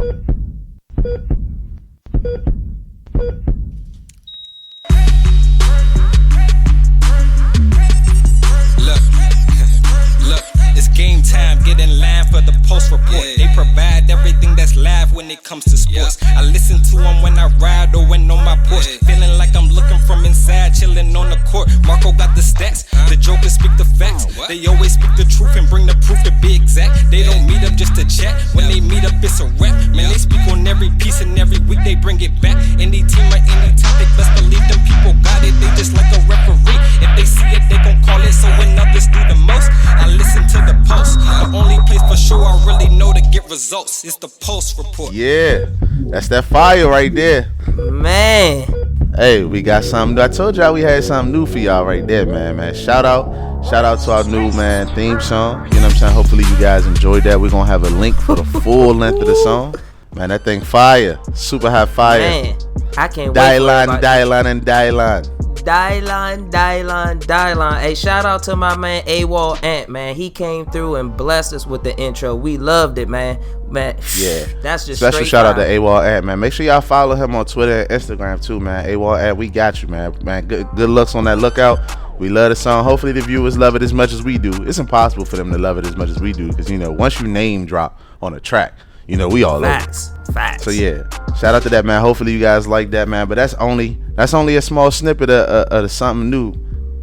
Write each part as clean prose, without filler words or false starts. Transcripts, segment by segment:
It's game time, get in line for the post report. They provide everything that's live when it comes to sports. I listen to them when I ride or when on my porch. Feeling like I'm looking from inside, chilling on the court. Marco got the stats, the jokers speak the facts. They always speak the truth and bring the proof to be exact. They don't meet up just to chat, when they meet up it's a rap. Man, they speak on every piece and every week they bring it back. Any team or any topic, best believe them people got it. They just like a referee. If they see it, they gon' call it. So when others do the most, I listen to the Post. The only place for sure I really know to get results is the Post Report. Yeah, that's that fire right there. Man. Hey, we got something. I told y'all we had something new for y'all right there, man. Shout out to our new theme song. You know what I'm saying? Hopefully you guys enjoyed that. We're gonna have a link for the full length of the song. Man, that thing fire. Super hot fire. Man, I can't wait. Dylan. Hey, shout out to my man AWOL Ant, man. He came through and blessed us with the intro. We loved it, man. Yeah, that's just special shout out to AWOL Ant, man. Make sure y'all follow him on Twitter and Instagram too, man. AWOL Ant, we got you, man. Good looks on that lookout. We love the song. Hopefully the viewers love it as much as we do. It's impossible for them to love it as much as we do, because once you name drop on a track, we all facts. So yeah, shout out to that, man. Hopefully you guys like that, man. But that's only a small snippet of something new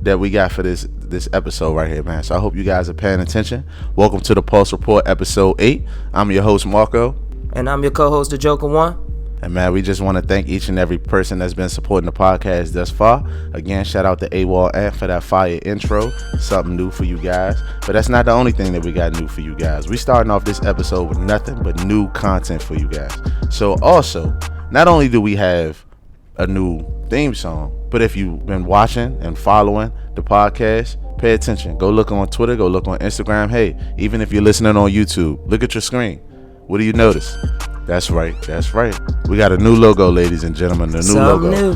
that we got for this episode right here, man. So I hope you guys are paying attention. Welcome to the Pulse Report, episode 8. I'm your host Marco, and I'm your co-host, the Joker One. And man, we just want to thank each and every person that's been supporting the podcast thus far. Again, shout out to AWOL Ant for that fire intro. Something new for you guys. But that's not the only thing that we got new for you guys. We starting off this episode with nothing but new content for you guys. So also, not only do we have a new theme song, but if you've been watching and following the podcast, pay attention. Go look on Twitter, go look on Instagram. Hey, even if you're listening on YouTube, look at your screen. What do you notice? That's right. We got a new logo, ladies and gentlemen. New.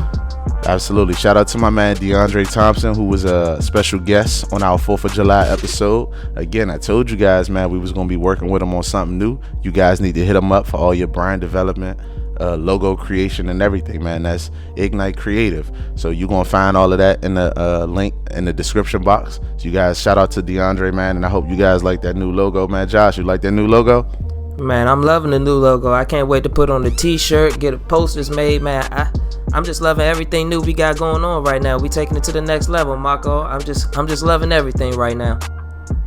Absolutely. Shout out to my man DeAndre Thompson, who was a special guest on our 4th of July episode. Again, I told you guys, man, we was going to be working with him on something new. You guys need to hit him up for all your brand development, logo creation and everything, man. That's Ignite Creative. So you're going to find all of that in the link in the description box. So you guys, shout out to DeAndre, man, and I hope you guys like that new logo, man. Josh, you like that new logo? Man, I'm loving the new logo. I can't wait to put on the t-shirt, get posters made, man. I'm just loving everything new we got going on right now. We taking it to the next level, Marco. I'm just loving everything right now.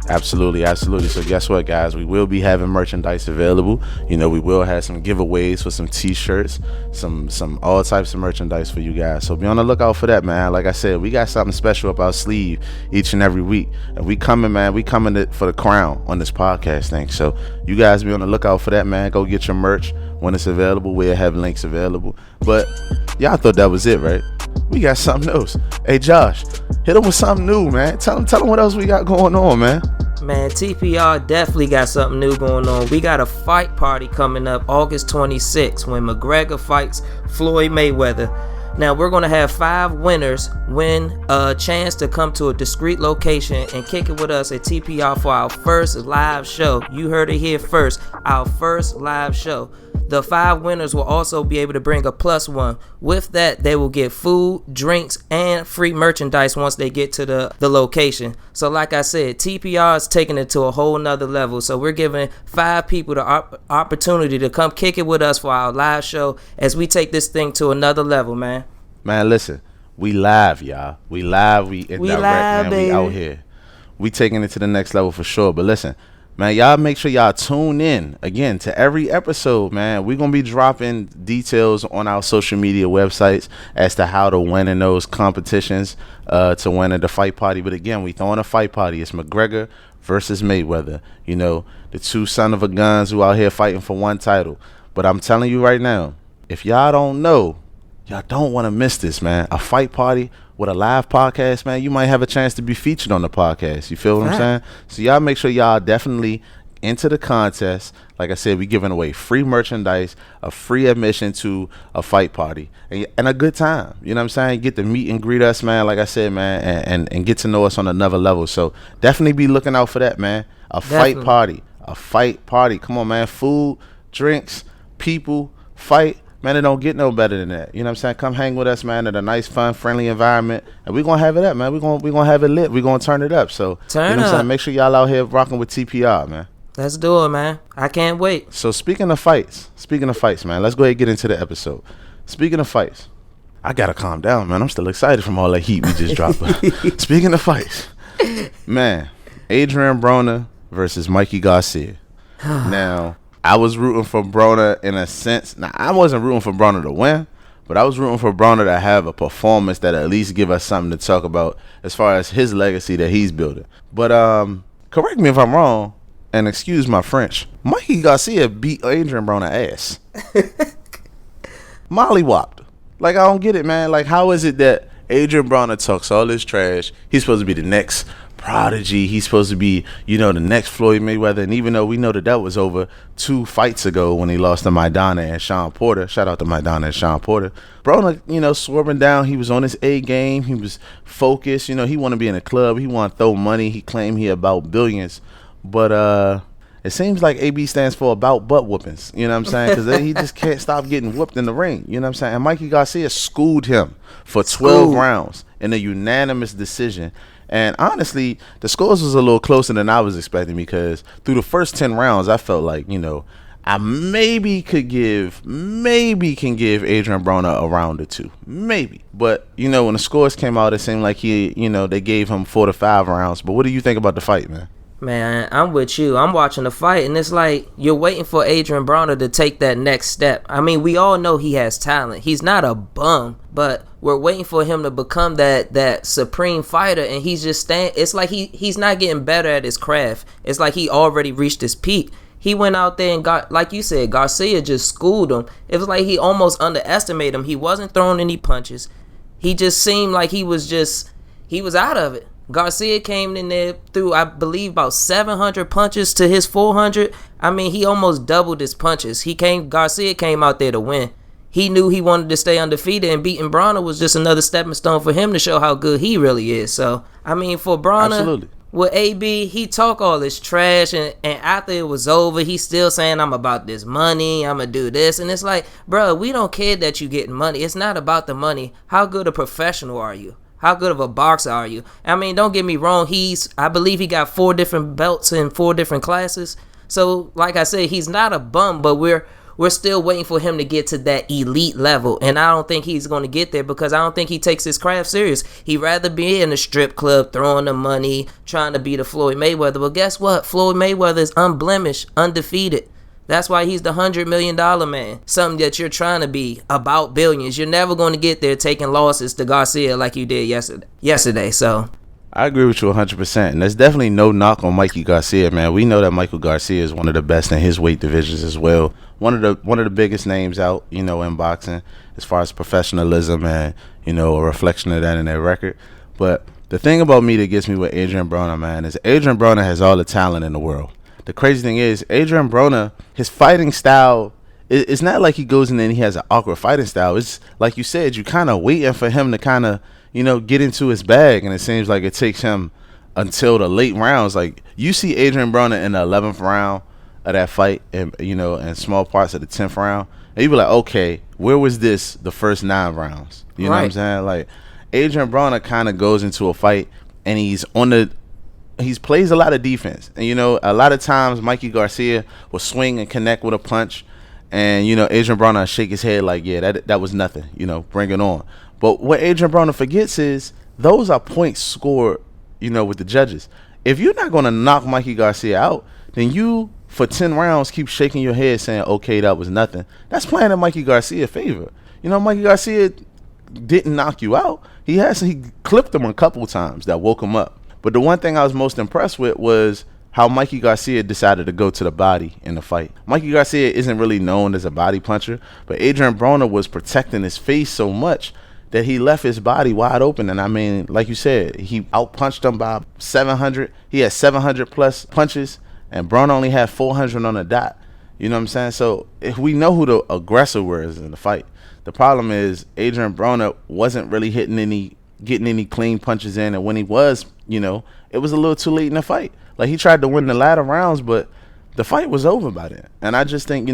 Absolutely. So guess what, guys? We will be having merchandise available. We will have some giveaways for some t-shirts, some all types of merchandise for you guys. So be on the lookout for that, man. Like I said, we got something special up our sleeve each and every week. And we coming, man. We coming for the crown on this podcast thing. So you guys be on the lookout for that, man. Go get your merch when it's available. We'll have links available. But y'all thought that was it, right? We got something else. Hey, Josh, hit them with something new, man. Tell them what else we got going on, man. Man, TPR definitely got something new going on. We got a fight party coming up August 26th when McGregor fights Floyd Mayweather. Now, we're going to have 5 winners win a chance to come to a discreet location and kick it with us at TPR for our first live show. You heard it here first, our first live show. The 5 winners will also be able to bring a +1. With that, they will get food, drinks, and free merchandise once they get to the location. So like I said, TPR is taking it to a whole nother level. So we're giving 5 people the opportunity to come kick it with us for our live show as we take this thing to another level, man. Man, listen, we live, y'all. We live, we indirect, man. Baby. We out here. We taking it to the next level for sure. But listen, man, y'all make sure y'all tune in again to every episode, man. We're going to be dropping details on our social media websites as to how to win in those competitions to win at the fight party. But again, we throwing a fight party. It's McGregor versus Mayweather. The 2 son of a guns who out here fighting for one title. But I'm telling you right now, if y'all don't know, y'all don't want to miss this, man. A fight party with a live podcast, man. You might have a chance to be featured on the podcast. You feel what I'm saying? So y'all make sure y'all definitely enter the contest. Like I said, we giving away free merchandise, a free admission to a fight party, and a good time. You know what I'm saying? Get to meet and greet us, man. Like I said, man, and get to know us on another level. So definitely be looking out for that, man. Fight party. Come on, man. Food, drinks, people, fight, man, it don't get no better than that. You know what I'm saying? Come hang with us, man, at a nice, fun, friendly environment, and we're gonna have it up, man. We're gonna have it lit. We're gonna turn it up. So you know what I'm saying? Make sure y'all out here rocking with TPR, man. Let's do it, man. I can't wait. So speaking of fights, man, let's go ahead and get into the episode. Speaking of fights, I gotta calm down, man. I'm still excited from all that heat we just dropped. Speaking of fights, man, Adrian Broner versus Mikey Garcia. Now, I was rooting for Broner in a sense. Now, I wasn't rooting for Broner to win, but I was rooting for Broner to have a performance that at least give us something to talk about as far as his legacy that he's building. But correct me if I'm wrong, and excuse my French, Mikey Garcia beat Adrian Broner ass. Mollywopped. Like, I don't get it, man. Like, how is it that Adrian Broner talks all this trash? He's supposed to be the next prodigy. He's supposed to be, the next Floyd Mayweather. And even though we know that was over 2 fights ago when he lost to Maidana and Sean Porter. Shout out to Maidana and Sean Porter. Broner, swerving down. He was on his A game. He was focused. He want to be in a club. He want to throw money. He claimed he about billions. But it seems like AB stands for about butt whoopings. You know what I'm saying? Because he just can't stop getting whooped in the ring. You know what I'm saying? And Mikey Garcia schooled him for 12 rounds in a unanimous decision. And honestly, the scores was a little closer than I was expecting, because through the first 10 rounds, I felt like, I maybe can give Adrian Broner a round or 2. Maybe. But, when the scores came out, it seemed like they gave him 4 to 5 rounds. But what do you think about the fight, man? Man, I'm with you. I'm watching the fight, and it's like you're waiting for Adrian Broner to take that next step. I mean, we all know he has talent. He's not a bum, but we're waiting for him to become that supreme fighter, and he's just it's like he's not getting better at his craft. It's like he already reached his peak. He went out there and got, like you said, Garcia just schooled him. It was like he almost underestimated him. He wasn't throwing any punches. He just seemed like he was out of it. Garcia came in there through, I believe, about 700 punches to his 400. I mean, he almost doubled his punches. Garcia came out there to win. He knew he wanted to stay undefeated, and beating Broner was just another stepping stone for him to show how good he really is. So, I mean, for Broner, absolutely. With AB, he talk all this trash, and after it was over, he's still saying, I'm about this money, I'm going to do this. And it's like, bro, we don't care that you getting money. It's not about the money. How good a professional are you? How good of a boxer are you? I mean, don't get me wrong. I believe he got 4 different belts in 4 different classes. So, like I said, he's not a bum, but we're still waiting for him to get to that elite level. And I don't think he's going to get there, because I don't think he takes his craft serious. He'd rather be in a strip club, throwing the money, trying to beat a Floyd Mayweather. But guess what? Floyd Mayweather is unblemished, undefeated. That's why he's the $100 million man. Something that you're trying to be, about billions. You're never going to get there taking losses to Garcia like you did yesterday. So I agree with you 100%. And there's definitely no knock on Mikey Garcia, man. We know that Michael Garcia is one of the best in his weight divisions as well. One of the biggest names out, in boxing as far as professionalism and, a reflection of that in their record. But the thing about me that gets me with Adrian Broner, man, is Adrian Broner has all the talent in the world. The crazy thing is, Adrian Broner, his fighting style, it's not like he goes in there and he has an awkward fighting style. It's like you said, you kind of waiting for him to kind of, get into his bag, and it seems like it takes him until the late rounds. Like, you see Adrian Broner in the 11th round of that fight, and and small parts of the 10th round, and you be like, okay, where was this the first 9 rounds? You know what I'm saying? Like, Adrian Broner kind of goes into a fight, and he plays a lot of defense. And, a lot of times Mikey Garcia will swing and connect with a punch. And, Adrian Broner shake his head like, yeah, that was nothing. Bring it on. But what Adrian Broner forgets is those are points scored, with the judges. If you're not going to knock Mikey Garcia out, then you, for 10 rounds, keep shaking your head saying, okay, that was nothing. That's playing in Mikey Garcia's favor. Mikey Garcia didn't knock you out. He clipped him a couple times that woke him up. But the one thing I was most impressed with was how Mikey Garcia decided to go to the body in the fight. Mikey Garcia isn't really known as a body puncher, but Adrian Broner was protecting his face so much that he left his body wide open. And I mean, like you said, he outpunched him by 700. He had 700 plus punches, and Broner only had 400 on the dot. You know what I'm saying? So if we know who the aggressor was in the fight, the problem is Adrian Broner wasn't really getting any clean punches in, and when he was, it was a little too late in the fight. Like, he tried to win the latter rounds, but the fight was over by then. And I just think,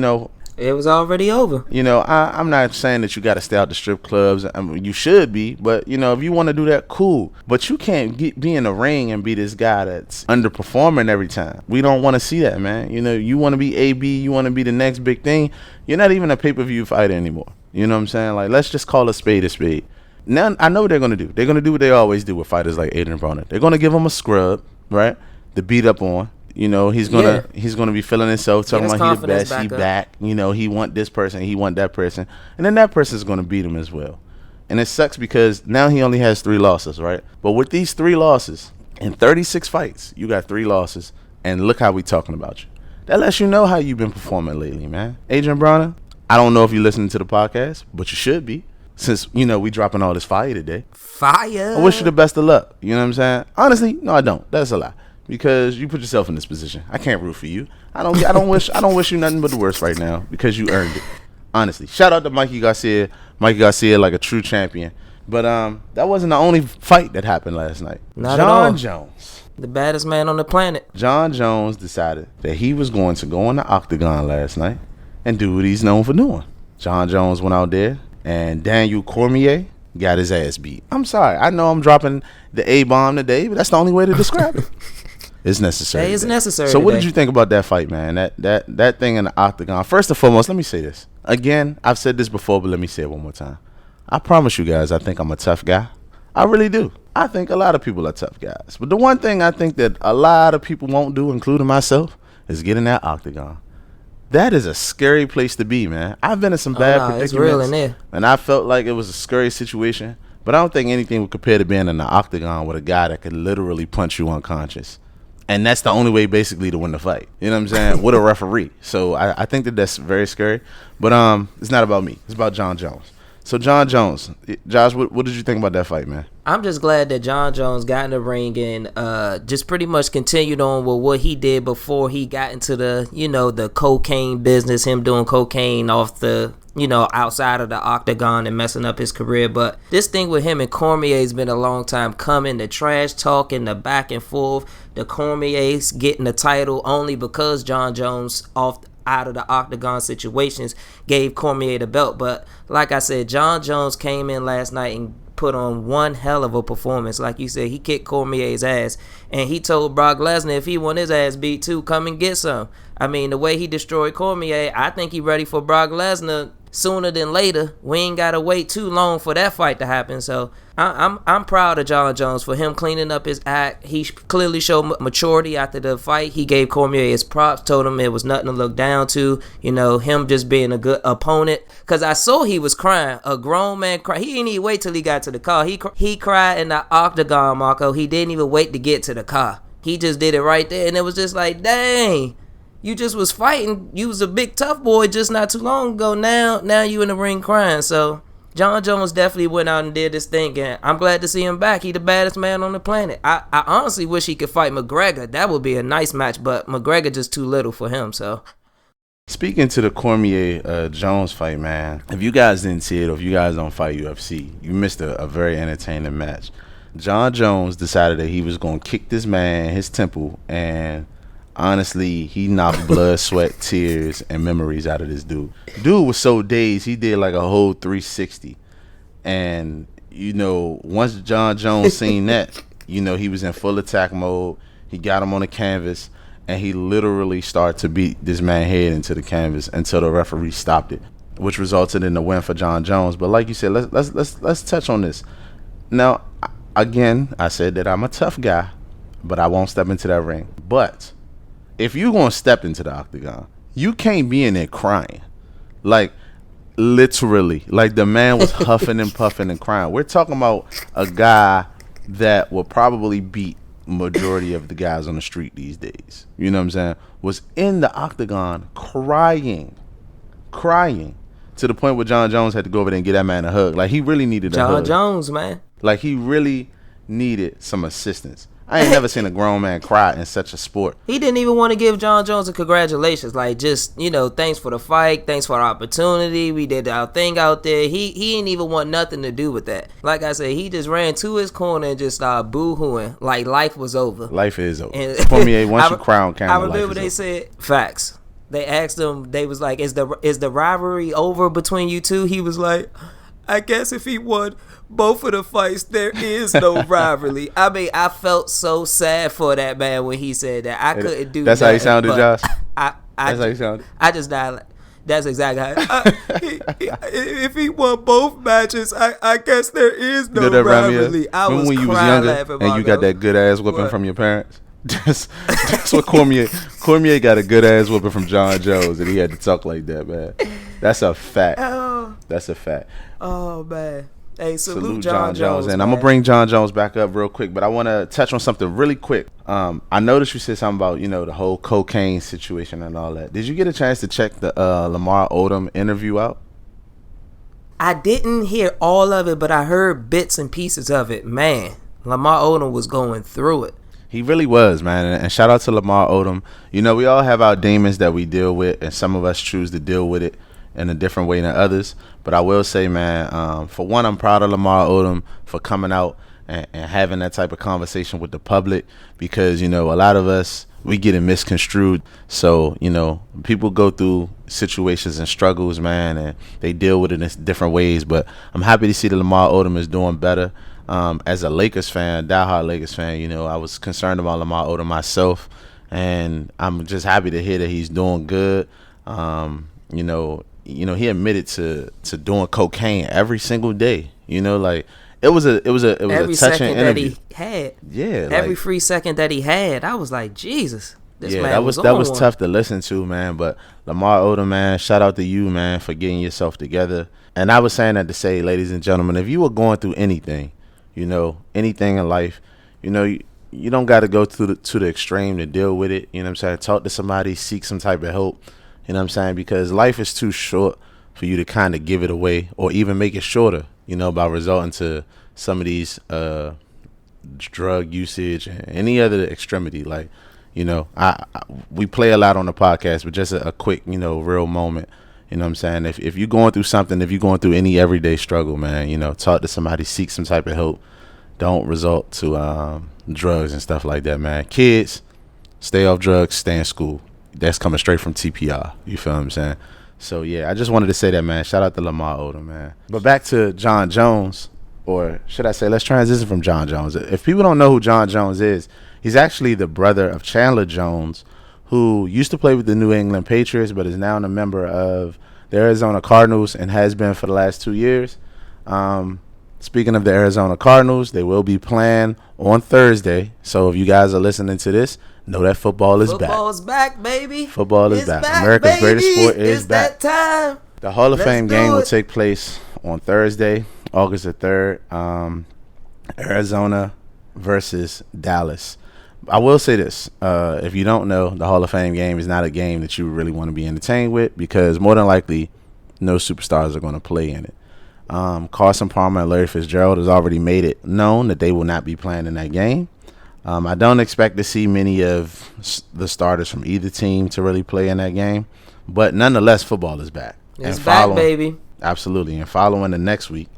It was already over. You know, I'm not saying that you got to stay out the strip clubs. I mean, you should be, but you know, if you want to do that, cool. But you can't be in the ring and be this guy that's underperforming every time. We don't want to see that, man. You know, you want to be AB, you want to be the next big thing. You're not even a pay-per-view fighter anymore. You know what I'm saying? Like, let's just call a spade a spade. Now, I know what they're going to do. They're going to do what they always do with fighters like Adrian Broner. They're going to give him a scrub, right? To beat up on. You know, he's gonna be feeling himself, talking about he the best, he back. You know, he want this person, he want that person, and then that person's gonna beat him as well. And it sucks because now he only has 3 losses, right? But with these 3 losses in 36 fights, you got 3 losses, and look how we talking about you. That lets you know how you've been performing lately, man. Adrian Broner, I don't know if you're listening to the podcast, but you should be, since you know we dropping all this fire today. Fire. I wish you the best of luck. You know what I'm saying? Honestly, no, I don't. That's a lie. Because you put yourself in this position. I can't root for you. I don't wish you nothing but the worst right now because you earned it. Honestly. Shout out to Mikey Garcia. Mikey Garcia like a true champion. But that wasn't the only fight that happened last night. Not at all. John Jones. The baddest man on the planet. John Jones decided that he was going to go on the octagon last night and do what he's known for doing. John Jones went out there and Daniel Cormier got his ass beat. I'm sorry. I know I'm dropping the A-bomb today, but that's the only way to describe it. It's necessary. It's necessary. So what did you think about that fight, man? That thing in the octagon. First and foremost, let me say this. Again, I've said this before, but let me say it one more time. I promise you guys, I think I'm a tough guy. I really do. I think a lot of people are tough guys. But the one thing I think that a lot of people won't do, including myself, is get in that octagon. That is a scary place to be, man. I've been in some bad predicaments. It's real in there. And I felt like it was a scary situation. But I don't think anything would compare to being in the octagon with a guy that could literally punch you unconscious. And that's the only way, basically, to win the fight. You know what I'm saying? With a referee. So I think that that's very scary. But it's not about me. It's about John Jones. So John Jones, Josh, what did you think about that fight, man? I'm just glad that John Jones got in the ring and just pretty much continued on with what he did before he got into the cocaine business, him doing cocaine off the, outside of the octagon and messing up his career. But this thing with him and Cormier has been a long time coming. The trash talking, the back and forth, the Cormier's getting the title only because John Jones out of the octagon situations gave Cormier the belt. But like I said, John Jones came in last night and put on one hell of a performance. Like you said, he kicked Cormier's ass, and he told Brock Lesnar if he want his ass beat too, come and get some. I mean, the way he destroyed Cormier, I think he ready for Brock Lesnar sooner than later. We ain't gotta wait too long for that fight to happen. So I'm proud of John Jones for him cleaning up his act. He clearly showed maturity after the fight. He gave Cormier his props, told him it was nothing to look down to. Him just being a good opponent. Cause I saw he was crying. A grown man cry. He didn't even wait till he got to the car. He cried in the octagon, Marco. He didn't even wait to get to the car. He just did it right there, and it was just like, dang. You just was fighting. You was a big tough boy just not too long ago. Now you in the ring crying. So John Jones definitely went out and did this thing, and I'm glad to see him back. He the baddest man on the planet. I honestly wish he could fight McGregor. That would be a nice match, but McGregor just too little for him. So speaking to the Cormier Jones fight, man, if you guys didn't see it or if you guys don't fight UFC, you missed a very entertaining match. John Jones decided that he was going to kick this man his temple, and honestly, he knocked blood, sweat, tears, and memories out of this dude. Dude was so dazed, he did like a whole 360. And, once John Jones seen that, he was in full attack mode. He got him on the canvas, and he literally started to beat this man's head into the canvas until the referee stopped it, which resulted in the win for John Jones. But like you said, let's touch on this. Now, again, I said that I'm a tough guy, but I won't step into that ring. But if you're going to step into the octagon, you can't be in there crying. Like, literally. Like, the man was huffing and puffing and crying. We're talking about a guy that will probably beat majority of the guys on the street these days. You know what I'm saying? Was in the octagon crying. To the point where John Jones had to go over there and get that man a hug. Like, he really needed a hug. John Jones, man. Like, he really needed some assistance. I ain't never seen a grown man cry in such a sport. He didn't even want to give John Jones a congratulations. Like, just, thanks for the fight. Thanks for the opportunity. We did our thing out there. He didn't even want nothing to do with that. Like I said, he just ran to his corner and just started boo-hooing. Like, life was over. Life is over. Cormier, once you cry on camera, I remember they said, facts. they asked him, they was like, is the rivalry over between you two? He was like, I guess if he won both of the fights, there is no rivalry. I mean, I felt so sad for that man when he said that. I couldn't do that. That's how he sounded, Josh? That's how he sounded? I just died. That's exactly how. If he won both matches, I guess there is no rivalry. I was when you was crying younger laughing, and you got that good ass whipping What? from your parents. That's what Cormier got a good ass whipping from John Jones, and he had to talk like that, man. That's a fact. That's a fact. Oh man. Hey, salute John Jones. And man. I'm going to bring John Jones back up real quick, but I want to touch on something really quick. I noticed you said something about, the whole cocaine situation and all that. Did you get a chance to check the Lamar Odom interview out? I didn't hear all of it, but I heard bits and pieces of it. Man, Lamar Odom was going through it. He really was, man. And shout out to Lamar Odom. We all have our demons that we deal with, and some of us choose to deal with it in a different way than others. But I will say, man, for one, I'm proud of Lamar Odom for coming out and having that type of conversation with the public, because, a lot of us, we get it misconstrued. So, people go through situations and struggles, man, and they deal with it in different ways. But I'm happy to see that Lamar Odom is doing better. As a Lakers fan, diehard Lakers fan, I was concerned about Lamar Odom myself, and I'm just happy to hear that he's doing good. He admitted to doing cocaine every single day. It was a Every touching second interview. that he had. Yeah, Every free second that he had, I was like, Jesus. This man that was was tough to listen to, man. But Lamar Odom, man, shout out to you, man, for getting yourself together. And I was saying that to say, ladies and gentlemen, if you were going through anything, anything in life, you don't got to go to the extreme to deal with it. You know what I'm saying? Talk to somebody, seek some type of help. You know what I'm saying? Because life is too short for you to kind of give it away or even make it shorter, by resorting to some of these drug usage and any other extremity. Like, we play a lot on the podcast, but just a quick, real moment. You know what I'm saying? If you're going through something, if you're going through any everyday struggle, man, talk to somebody, seek some type of help. Don't resort to drugs and stuff like that, man. Kids, stay off drugs, stay in school. That's coming straight from TPR. You feel what I'm saying? So, yeah, I just wanted to say that, man. Shout out to Lamar Odom, man. But back to John Jones, or should I say, let's transition from John Jones. If people don't know who John Jones is, he's actually the brother of Chandler Jones, who used to play with the New England Patriots, but is now a member of the Arizona Cardinals and has been for the last 2 years. Speaking of the Arizona Cardinals, they will be playing on Thursday. So if you guys are listening to this, know that football is back. Football's back, baby. Football is back. America's greatest sport is back. It's that time. The Hall of Fame game will it. take place on Thursday, August the 3rd. Arizona versus Dallas. I will say this. If you don't know, the Hall of Fame game is not a game that you really want to be entertained with, because more than likely no superstars are going to play in it. Carson Palmer and Larry Fitzgerald has already made it known that they will not be playing in that game. I don't expect to see many of the starters from either team to really play in that game, but nonetheless, football is back. It's back, baby. Absolutely. And following the next week,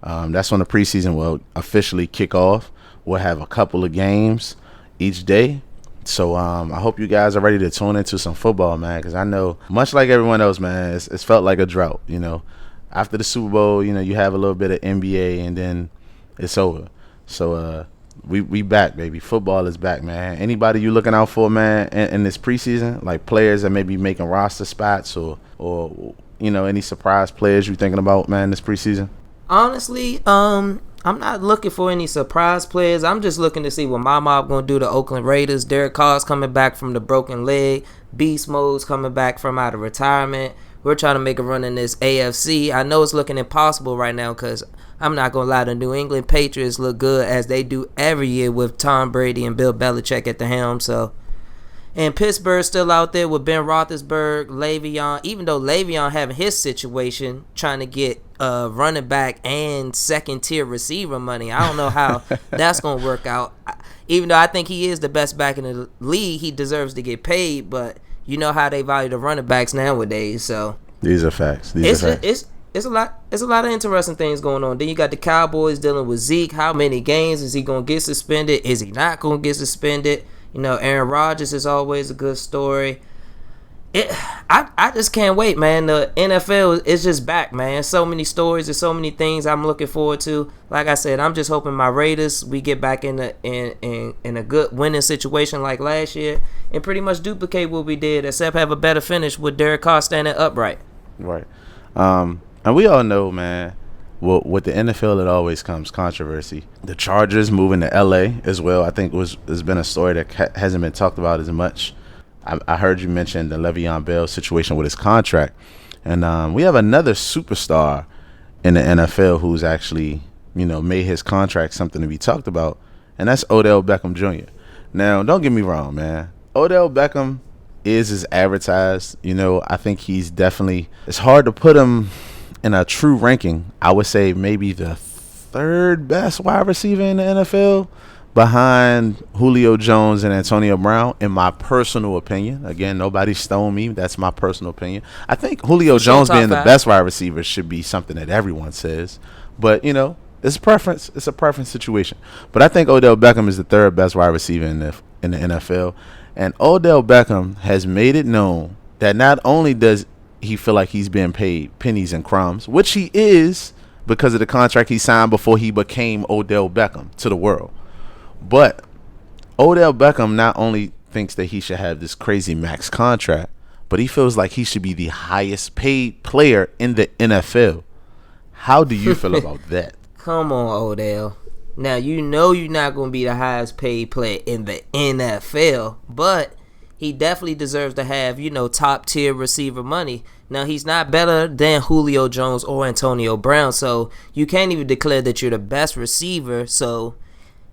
that's when the preseason will officially kick off. We'll have a couple of games each day. So I hope you guys are ready to tune into some football, man, because I know, much like everyone else, man, it's felt like a drought. After the Super Bowl, you have a little bit of NBA and then it's over. So we back, baby. Football is back, man. Anybody you looking out for, man, in this preseason, like players that may be making roster spots or any surprise players you thinking about, man, this preseason? Honestly, I'm not looking for any surprise players. I'm just looking to see what my mob gonna do to Oakland Raiders. Derek Carr's coming back from the broken leg. Beast Mode's coming back from out of retirement. We're trying to make a run in this AFC. I know it's looking impossible right now because I'm not going to lie, the New England Patriots look good as they do every year with Tom Brady and Bill Belichick at the helm. And Pittsburgh's still out there with Ben Roethlisberger, Le'Veon. Even though Le'Veon having his situation, trying to get running back and second-tier receiver money. I don't know how that's going to work out. Even though I think he is the best back in the league, he deserves to get paid, but you know how they value the running backs nowadays, so these are facts. It's a lot of interesting things going on. Then you got the Cowboys dealing with Zeke. How many games is he gonna get suspended? Is he not gonna get suspended? Aaron Rodgers is always a good story. I just can't wait, man. The NFL is just back, man. So many stories and so many things I'm looking forward to. Like I said, I'm just hoping my Raiders, we get back in a good winning situation like last year and pretty much duplicate what we did, except have a better finish with Derek Carr standing upright. Right. And we all know, man, with the NFL, it always comes controversy. The Chargers moving to LA as well, I think has been a story that hasn't been talked about as much. I heard you mention the Le'Veon Bell situation with his contract. And we have another superstar in the NFL who's actually, made his contract something to be talked about, and that's Odell Beckham Jr. Now, don't get me wrong, man. Odell Beckham is as advertised. I think he's definitely, it's hard to put him in a true ranking. I would say maybe the third best wide receiver in the NFL, behind Julio Jones and Antonio Brown, in my personal opinion. Again, nobody stone me. That's my personal opinion. I think Julio Jones being the best wide receiver should be something that everyone says. But, it's preference. It's a preference situation. But I think Odell Beckham is the third best wide receiver in the NFL. And Odell Beckham has made it known that not only does he feel like he's being paid pennies and crumbs, which he is because of the contract he signed before he became Odell Beckham to the world. But Odell Beckham not only thinks that he should have this crazy max contract, but he feels like he should be the highest paid player in the NFL. How do you feel about that? Come on, Odell. Now, you're not going to be the highest paid player in the NFL, but he definitely deserves to have, top tier receiver money. Now, he's not better than Julio Jones or Antonio Brown, so you can't even declare that you're the best receiver. So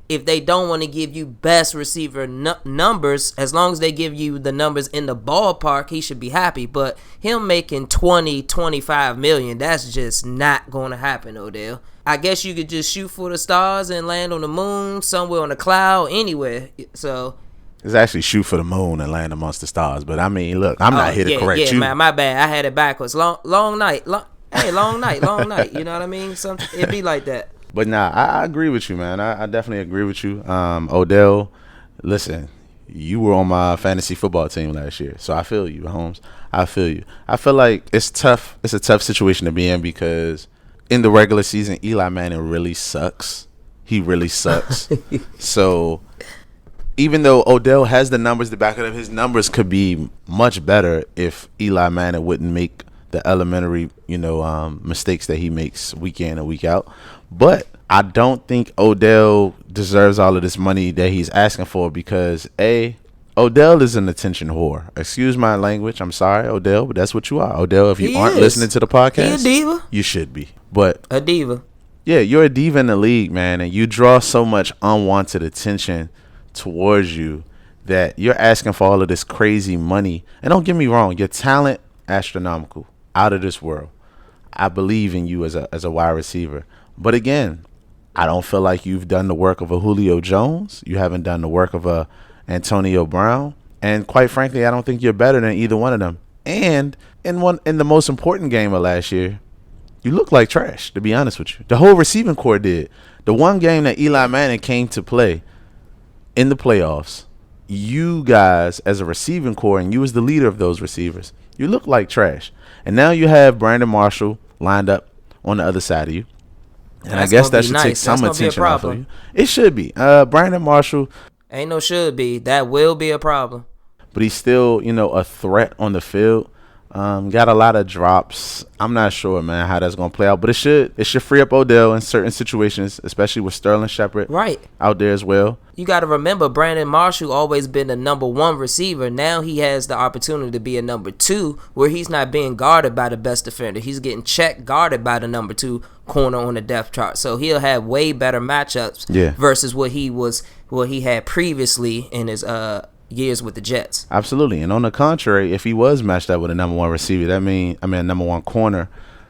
if they don't want to give you best receiver numbers, as long as they give you the numbers in the ballpark, he should be happy. But him making 25 million, that's just not going to happen, Odell. I guess you could just shoot for the stars and land on the moon, somewhere on a cloud, anywhere. So it's actually shoot for the moon and land amongst the stars. But I mean, look, I'm not here to correct you. Man, my bad. I had it backwards. Long night. Long night. You know what I mean? It'd be like that. But nah, I agree with you, man. I definitely agree with you. Odell, listen, you were on my fantasy football team last year, so I feel you, Holmes. I feel you. I feel like it's tough. It's a tough situation to be in because in the regular season, Eli Manning really sucks. He really sucks. So even though Odell has the numbers to back it up, his numbers could be much better if Eli Manning wouldn't make the elementary, mistakes that he makes week in and week out. But I don't think Odell deserves all of this money that he's asking for because, Odell is an attention whore. Excuse my language. I'm sorry, Odell, but that's what you are. Odell, if you aren't listening to the podcast, he a diva. You should be. But a diva. Yeah, you're a diva in the league, man, and you draw so much unwanted attention towards you that you're asking for all of this crazy money. And don't get me wrong, your talent, astronomical, out of this world. I believe in you as a wide receiver. But again, I don't feel like you've done the work of a Julio Jones. You haven't done the work of a Antonio Brown. And quite frankly, I don't think you're better than either one of them. And in the most important game of last year, you look like trash, to be honest with you. The whole receiving corps did. The one game that Eli Manning came to play in the playoffs, you guys as a receiving corps, and you as the leader of those receivers, you look like trash. And now you have Brandon Marshall lined up on the other side of you. And I guess that should take some attention off of you. It should be. Brandon Marshall. Ain't no should be. That will be a problem. But he's still, a threat on the field. Got a lot of drops. I'm not sure, man, how that's going to play out. But it should free up Odell in certain situations, especially with Sterling Shepard out there as well. You got to remember, Brandon Marshall always been the number one receiver. Now he has the opportunity to be a number two where he's not being guarded by the best defender. He's getting checked guarded by the number two corner on the depth chart. So he'll have way better matchups versus what he had previously in his years with the Jets. Absolutely. And on the contrary, if he was matched up with a number one receiver, a number one corner,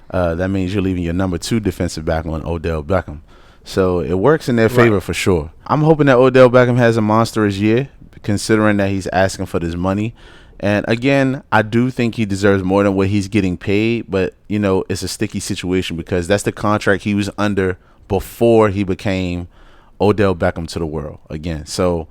that means you're leaving your number two defensive back on Odell Beckham. So it works in their favor for sure. I'm hoping that Odell Beckham has a monstrous year, considering that he's asking for this money. And again, I do think he deserves more than what he's getting paid, but it's a sticky situation because that's the contract he was under before he became Odell Beckham to the world again. So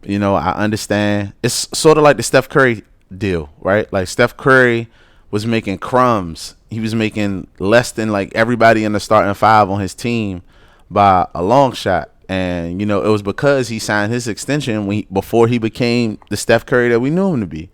I understand. It's sort of like the Steph Curry deal, right? Like Steph Curry was making crumbs. He was making less than like everybody in the starting five on his team by a long shot. And, you know, it was because he signed his extension before he became the Steph Curry that we knew him to be.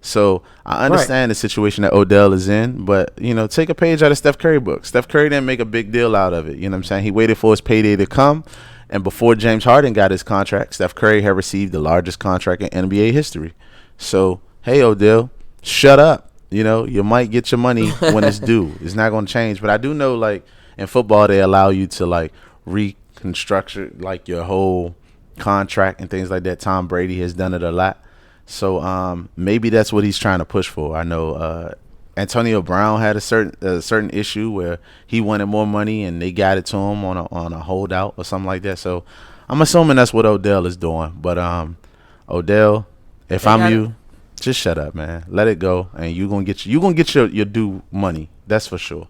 So I understand the situation that Odell is in, but, you know, take a page out of Steph Curry book. Steph Curry didn't make a big deal out of it. You know what I'm saying? He waited for his payday to come. And before James Harden got his contract, Steph Curry had received the largest contract in NBA history. So, hey, Odell, shut up. You know, you might get your money when it's due. It's not going to change. But I do know, like, in football, they allow you to, like, reconstruct, like, your whole contract and things like that. Tom Brady has done it a lot. So maybe that's what he's trying to push for. I know Antonio Brown had a certain issue where he wanted more money and they got it to him on a holdout or something like that. So I'm assuming that's what Odell is doing. But Odell, if I'm you, just shut up, man. Let it go, and you're gonna get your due money. That's for sure.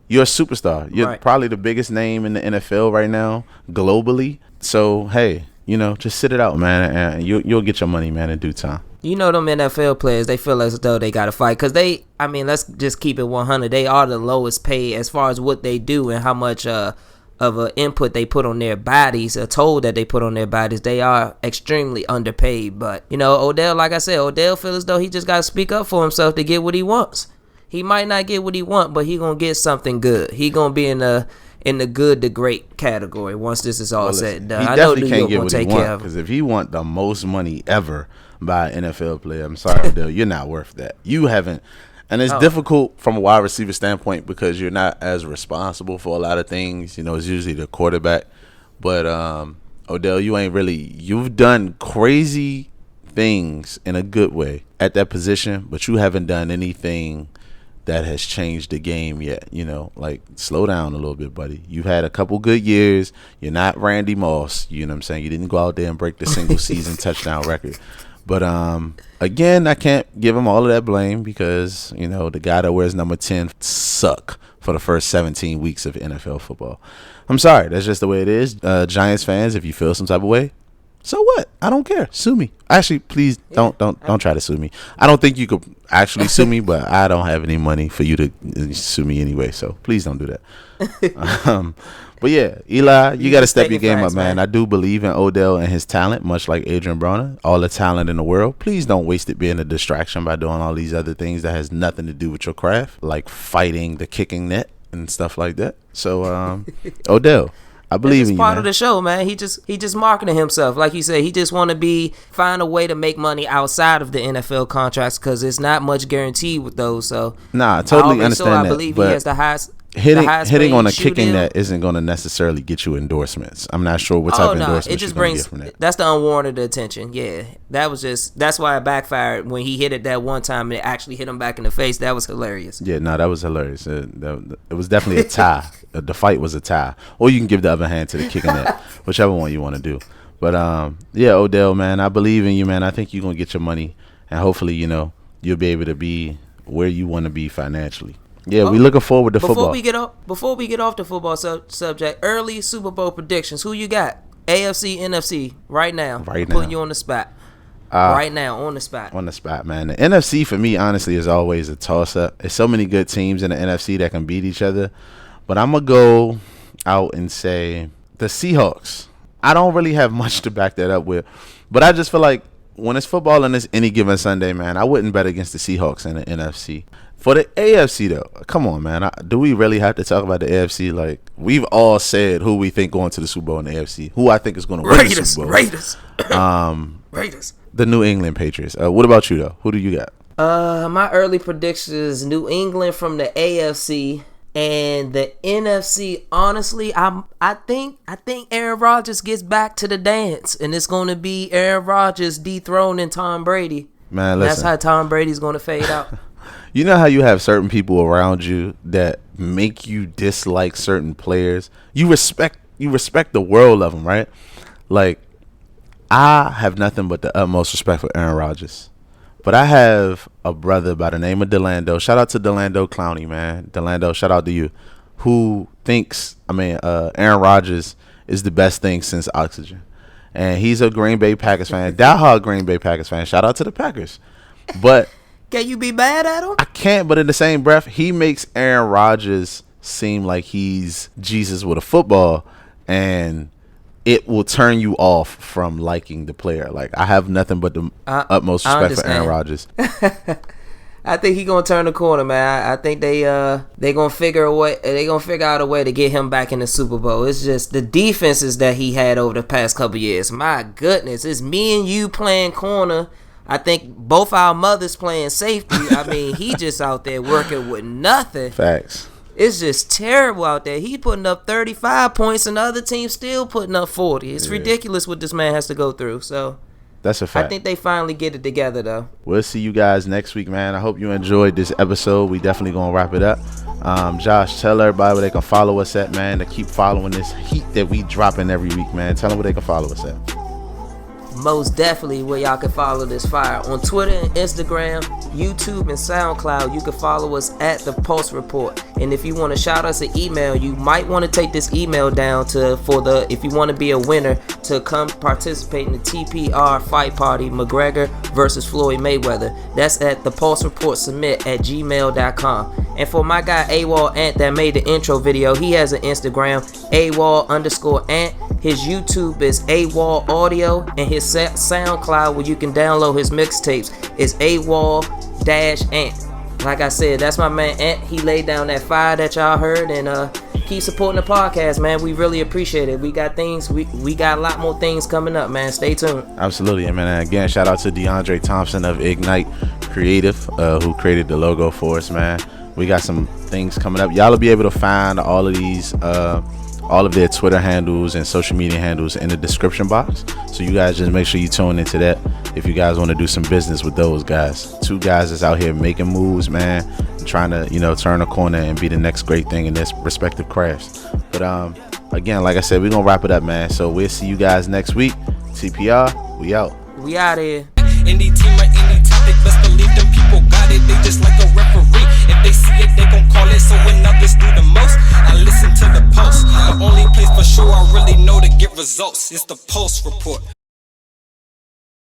You're a superstar. You're probably the biggest name in the NFL right now globally. So hey, you know, just sit it out, man, and you'll get your money, man, in due time. You know, them NFL players, they feel as though they got to fight. Because let's just keep it 100. They are the lowest paid as far as what they do and how much of an input they put on their bodies, a toll that they put on their bodies. They are extremely underpaid. But, you know, Odell, like I said, Odell feels as though he just got to speak up for himself to get what he wants. He might not get what he wants, but he going to get something good. He going to be in the good to great category once this is all said and done. He definitely can't get what he wants, because if he want the most money ever by an NFL player, I'm sorry, Odell, you're not worth that. You haven't, and it's difficult from a wide receiver standpoint because you're not as responsible for a lot of things. You know, it's usually the quarterback. But Odell, you've done crazy things in a good way at that position, but you haven't done anything that has changed the game yet. You know, like, slow down a little bit, buddy. You've had a couple good years. You're not Randy Moss. You know what I'm saying? You didn't go out there and break the single season touchdown record. But again, I can't give him all of that blame because, you know, the guy that wears number 10 suck for the first 17 weeks of NFL football. I'm sorry. That's just the way it is. Giants fans, if you feel some type of way, so what? I don't care. Sue me. Actually, please don't try to sue me. I don't think you could actually sue me, but I don't have any money for you to sue me anyway. So please don't do that. But yeah, Eli, you got to step your game up, man. I do believe in Odell and his talent, much like Adrian Broner. All the talent in the world. Please don't waste it being a distraction by doing all these other things that has nothing to do with your craft, like fighting the kicking net and stuff like that. So Odell, I believe in you, part of the show, man. He just marketing himself. Like you said, he just want to find a way to make money outside of the NFL contracts because it's not much guaranteed with those. So I totally understand that. I believe he has the highest. Hitting on a kicking net isn't going to necessarily get you endorsements. I'm not sure what type of endorsements it just you're going to brings get from that. That's the unwarranted attention. Yeah, that's why it backfired when he hit it that one time and it actually hit him back in the face. That was hilarious. Yeah, that was hilarious. It was definitely a tie. The fight was a tie, or you can give the other hand to the kicking net, whichever one you want to do. But yeah, Odell, man, I believe in you, man. I think you're gonna get your money, and hopefully, you know, you'll be able to be where you want to be financially. Yeah, we looking forward to football. Before we get off the football subject, early Super Bowl predictions. Who you got? AFC, NFC, right now. Putting you on the spot. Right now, on the spot. On the spot, man. The NFC for me, honestly, is always a toss-up. There's so many good teams in the NFC that can beat each other. But I'm going to go out and say the Seahawks. I don't really have much to back that up with. But I just feel like when it's football and it's any given Sunday, man, I wouldn't bet against the Seahawks in the NFC. For the AFC, though, come on, man. Do we really have to talk about the AFC? Like, we've all said who we think going to the Super Bowl in the AFC. Who I think is going to win the Super Bowl. Raiders. The New England Patriots. What about you, though? Who do you got? My early prediction is New England from the AFC. And the NFC, honestly, I think Aaron Rodgers gets back to the dance. And it's going to be Aaron Rodgers dethroning Tom Brady. Man, listen. That's how Tom Brady's going to fade out. You know how you have certain people around you that make you dislike certain players? You respect the world of them, right? Like, I have nothing but the utmost respect for Aaron Rodgers. But I have a brother by the name of Delando. Shout out to Delando Clowney, man. Delando, shout out to you. Who thinks, Aaron Rodgers is the best thing since oxygen. And he's a Green Bay Packers fan. Diehard Green Bay Packers fan. Shout out to the Packers. But Can you be mad at him? I can't, but in the same breath, he makes Aaron Rodgers seem like he's Jesus with a football, and it will turn you off from liking the player. Like, I have nothing but the utmost respect for Aaron Rodgers. I think he gonna turn the corner, man. I think they gonna figure a way. They gonna figure out a way to get him back in the Super Bowl. It's just the defenses that he had over the past couple years. My goodness, it's me and you playing corner. I think both our mothers playing safety. I mean, he just out there working with nothing. Facts. It's just terrible out there. He putting up 35 points and the other team still putting up 40. It's ridiculous what this man has to go through. So that's a fact. I think they finally get it together, though. We'll see you guys next week, man. I hope you enjoyed this episode. We definitely gonna wrap it up. Josh, tell everybody where they can follow us at, man, to keep following this heat that we dropping every week, man. Tell them where they can follow us at. Most definitely where y'all can follow this fire. On Twitter and Instagram, YouTube and SoundCloud, you can follow us at The Pulse Report. And if you want to shout us an email, you might want to take this email down if you want to be a winner to come participate in the TPR fight party, McGregor versus Floyd Mayweather. That's at thepulsereportsubmit@gmail.com. And for my guy AWOL Ant that made the intro video, he has an Instagram, AWOL_Ant. His YouTube is AWOL Audio, and his SoundCloud, where you can download his mixtapes, is AWOL-Ant. Like I said, that's my man Ant. He laid down that fire that y'all heard, and keep supporting the podcast, man. We really appreciate it. We got things, we got a lot more things coming up, man. Stay tuned. Absolutely, and man. Again, shout out to DeAndre Thompson of Ignite Creative, who created the logo for us, man. We got some things coming up. Y'all will be able to find all of these, all of their Twitter handles and social media handles in the description box. So you guys just make sure you tune into that if you guys want to do some business with those guys. Two guys that's out here making moves, man, and trying to, turn a corner and be the next great thing in their respective crafts. But again, like I said, we're gonna wrap it up, man. So we'll see you guys next week. TPR, we out. We out here. Any team or any topic, best believe them people got it. They just like a referee. If they see it, they gon' call it. So when others do the most, I listen to the Pulse. The only place for sure I really know to get results is the Pulse Report.